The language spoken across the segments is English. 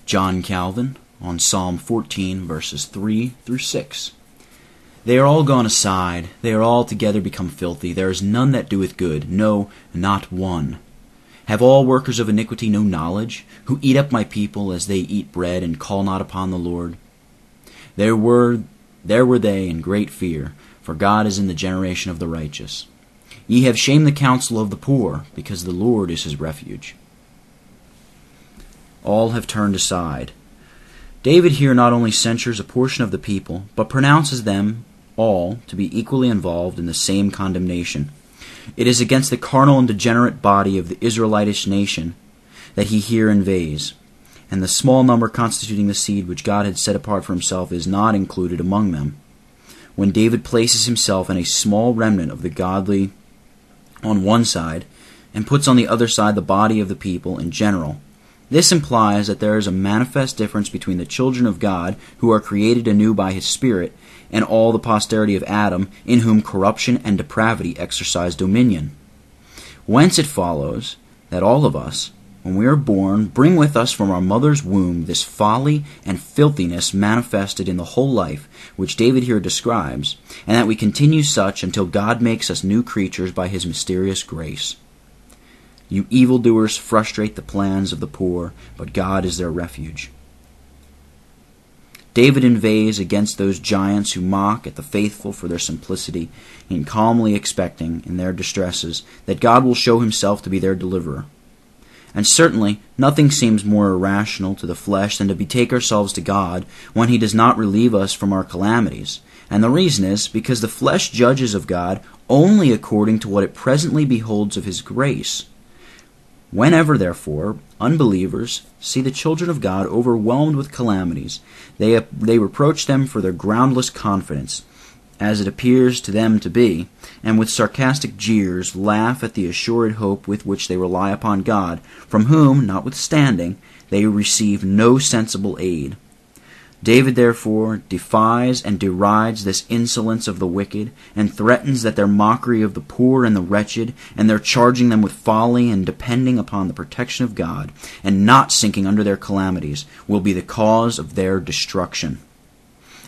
John Calvin on Psalm 14, verses 3 through 6. They are all gone aside, they are all together become filthy. There is none that doeth good, no, not one. Have all workers of iniquity no knowledge, who eat up my people as they eat bread, and call not upon the Lord? There were they in great fear, for God is in the generation of the righteous. Ye have shamed the counsel of the poor, because the Lord is his refuge. All have turned aside. David here not only censures a portion of the people, but pronounces them all to be equally involved in the same condemnation. It is against the carnal and degenerate body of the Israelitish nation that he here inveighs, and the small number constituting the seed which God had set apart for himself is not included among them. When David places himself in a small remnant of the godly on one side, and puts on the other side the body of the people in general, this implies that there is a manifest difference between the children of God, who are created anew by his Spirit, and all the posterity of Adam, in whom corruption and depravity exercise dominion. Whence it follows that all of us, when we are born, bring with us from our mother's womb this folly and filthiness manifested in the whole life, which David here describes, and that we continue such until God makes us new creatures by his mysterious grace. You evildoers frustrate the plans of the poor, but God is their refuge. David inveighs against those giants who mock at the faithful for their simplicity, and calmly expecting, in their distresses, that God will show himself to be their deliverer. And certainly nothing seems more irrational to the flesh than to betake ourselves to God when he does not relieve us from our calamities. And the reason is because the flesh judges of God only according to what it presently beholds of his grace. Whenever, therefore, unbelievers see the children of God overwhelmed with calamities, they reproach them for their groundless confidence, as it appears to them to be, and with sarcastic jeers laugh at the assured hope with which they rely upon God, from whom, notwithstanding, they receive no sensible aid. David, therefore, defies and derides this insolence of the wicked, and threatens that their mockery of the poor and the wretched, and their charging them with folly and depending upon the protection of God, and not sinking under their calamities, will be the cause of their destruction.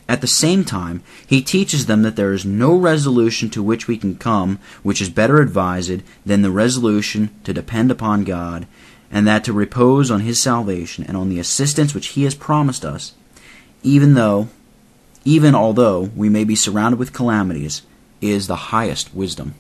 At the same time, he teaches them that there is no resolution to which we can come which is better advised than the resolution to depend upon God, and that to repose on his salvation and on the assistance which he has promised us, even although we may be surrounded with calamities, is the highest wisdom.